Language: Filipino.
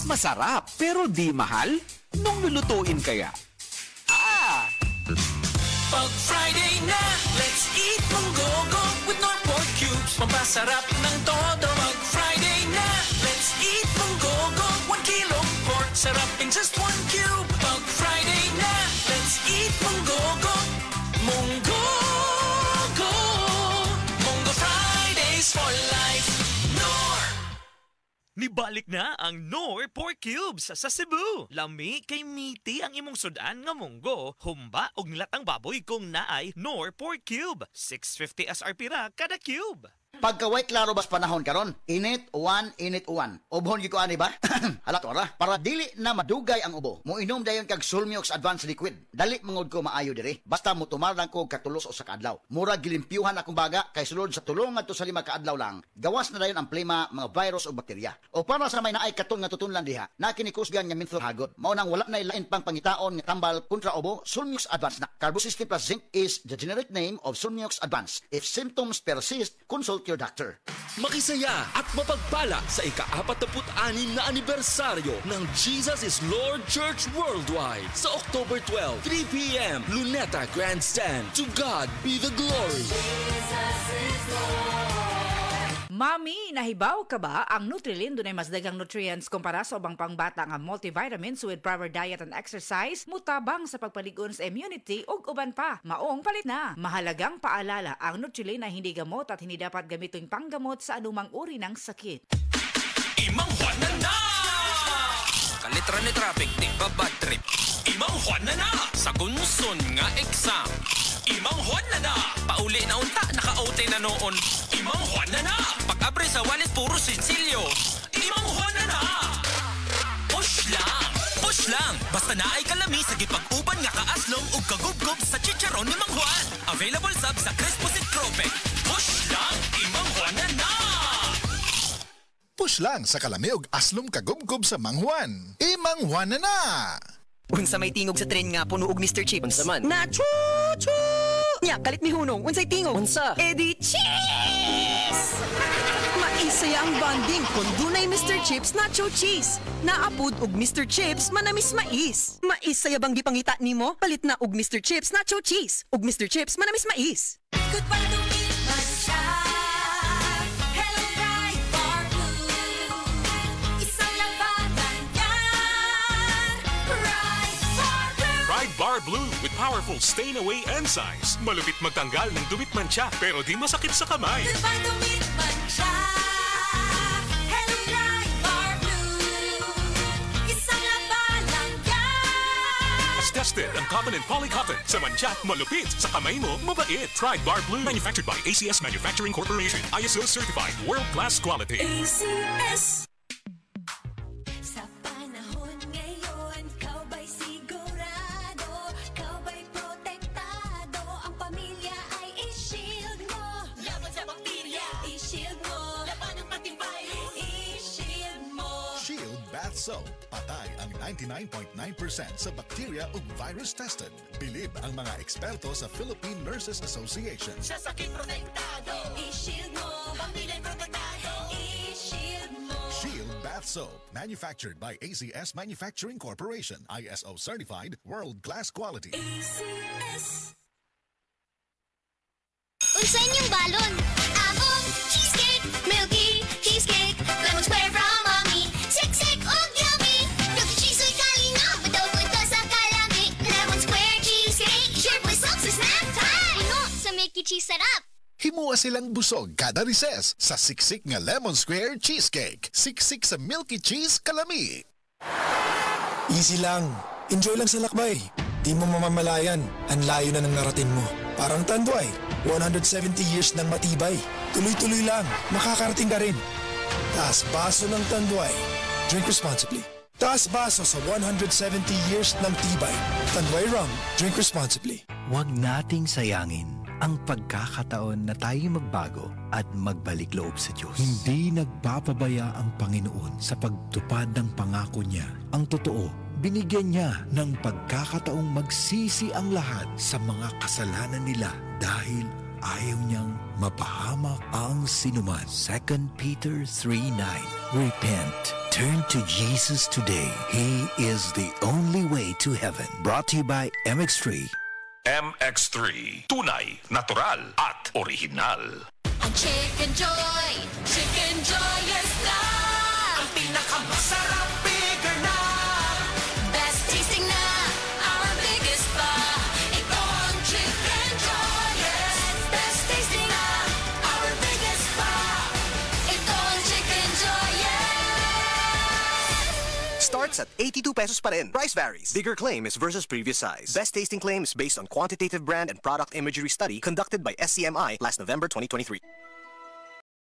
Masarap pero di mahal? Nung lulutuin kaya? Pag Friday na, let's eat munggogo with Nor Pork Cubes. Pampasarap ng todo. Pag Friday na, let's eat munggogo. 1 kilong pork, sarap in just 1 cube. Pag Friday na, let's eat munggogo. Munggogo. Munggo Fridays for life. Nor! Nibalik na ang Nor Pork Cubes sa Cebu. Lami kay miti ang imong sudan nga munggo, humba og nilatang baboy kung naay Nor Pork Cube. 650 SRP ra kada cube. Pagkaway klaro bas panahon karon, init uwan. Ubhon gyud ko ani ba? Halat ora para dili na madugay ang ubo. Moinom dayon kag Sulmiox Advanced Liquid. Dali mangod ko maayo diri. Basta mo tumarang ko katulos o sa kaadlaw. Mura gilimpyuhan akong baga kay sulod sa tulong ngadto sa 5 kaadlaw lang. Gawas na dayon ang plema, mga virus o bakterya. O para sa may naay katon nga tutunlan diha, na kinikusgan nga menthol hagot. Mao nang wala na ilain pang pangitaon nga tambal kontra ubo, Sulmiox Advanced na. Carbocysteine plus zinc is the generic name of Sulmiox Advanced. If symptoms persist, consult your doctor. Makisaya at mapagpala sa ika-46 na anibersaryo ng Jesus is Lord Church Worldwide sa October 12, 3 p.m. Luneta Grandstand. To God be the glory. Jesus is Lord. Mami, nahibaw ka ba? Ang Nutrilin dunay mas daghang nutrients kumpara sa ubang pangbata nga multivitamins with proper diet and exercise, mutabang sa pagpaligon sa immunity ug uban pa. Maong palit na. Mahalagang paalala, ang Nutrilin ay hindi gamot at hindi dapat gamitin panggamot sa anumang uri ng sakit. Imang Juan na! Kalitra ni traffic, di ba bad trip? Imang Juan na! Sa gunson nga exam. Imang Juan na! Pauli na unta, naka-OT na noon. Imang Juan na! Pag-abre sa wallet, puro sinsilyo. Imang Juan na! Push lang! Push lang! Basta na ay kalami sa gipag-uban nga kaaslong ug kagubgob sa chicharon ni Mang Juan. Available sub sa Cresposit Cropec. Push lang! Imang Juan na! Push lang sa kalami ug aslom kagubgob sa Mang Juan. Imang Juan na! Unsa may tingog sa tren nga puno og Mr. Chips? Unsa man? Na chu-chu! Nya, kalit mi hunong. Unsay tingog? Unsa? Edi cheese! Maisaya ang bonding kung dunay Mr. Chips Nacho Cheese. Naapod og Mr. Chips manamis mais. Maisaya bang gipangita nimo? Palit na og Mr. Chips Nacho Cheese. Og Mr. Chips manamis mais. Goodbye to me, Mancha. Hello, bright bar blue. Isang labanan yan. Bright bar blue. Pride Bar Blue with powerful stain-away enzymes. Malupit magtanggal ng dumit mancha pero di masakit sa kamay. Goodbye to me, Mancha. Hello, bright bar blue. Isang labanan yan. As tested ang cotton and polycotton. Sa mancha, malupit. Sa kamay mo, mabait. Pride Bar Blue. Manufactured by ACS Manufacturing Corporation. ISO certified. World-class quality. ACS. Sa panahon ngayon, kau ba'y sigurado? Kau ba'y protektado? Ang pamilya ay i-shield mo. Laban sa bakterya, i-shield mo. Laban ng pating virus, i-shield mo. Shield Bath Soap. Patay ang 99.9% sa bacteria ug virus tested. Bilib ang mga eksperto sa Philippine Nurses Association. Sa sakit protektado, i-shield mo. Pamilya'y protektado, i-shield mo. Shield Bath Soap. Manufactured by ACS Manufacturing Corporation. ISO certified. World-class quality. ACS. Unsa inyong balon? Abong cheesecake, milky cheesecake, lemon square from mommy. Siksik og yummy. Milky cheese oy kalinga, bitaw punta sa kalami. Lemon square cheesecake, sure po sa snack time. Puno sa milky cheese sarap. Himuwa silang busog kada recess sa siksik nga Lemon Square Cheesecake. Siksik sa milky cheese kalami. Easy lang. Enjoy lang sa lakbay. Di mo mamamalayan. Ang layo na ng narating mo. Parang Tanduay. 170 years ng matibay. Tuloy-tuloy lang. Makakarating ka rin. Taas baso ng Tanduay. Drink responsibly. Taas baso sa 170 years ng tibay. Tanduay Rum. Drink responsibly. Huwag nating sayangin ang pagkakataon na tayo magbago at magbalik loob sa Diyos. Hindi nagpapabaya ang Panginoon sa pagtupad ng pangako niya. Ang totoo, binigyan niya ng pagkakataong magsisi ang lahat sa mga kasalanan nila dahil ayaw niyang mapahamak ang sinuman. 2 Peter 3:9. Repent, Turn to Jesus today. He is the only way to heaven. Brought to you by MX3. MX3. Tunay, natural, at original. Ang Chicken Joy yes na! Ang pinakamasarap, bigger na! Best tasting na, our biggest pa! Ito ang Chicken Joy, yes! Best tasting na, our biggest pa! Ito ang Chicken Joy, yes! Starts at 82 pesos pa rin. Price varies. Bigger claim is versus previous size. Best tasting claim is based on quantitative brand and product imagery study conducted by SCMI last November 2023.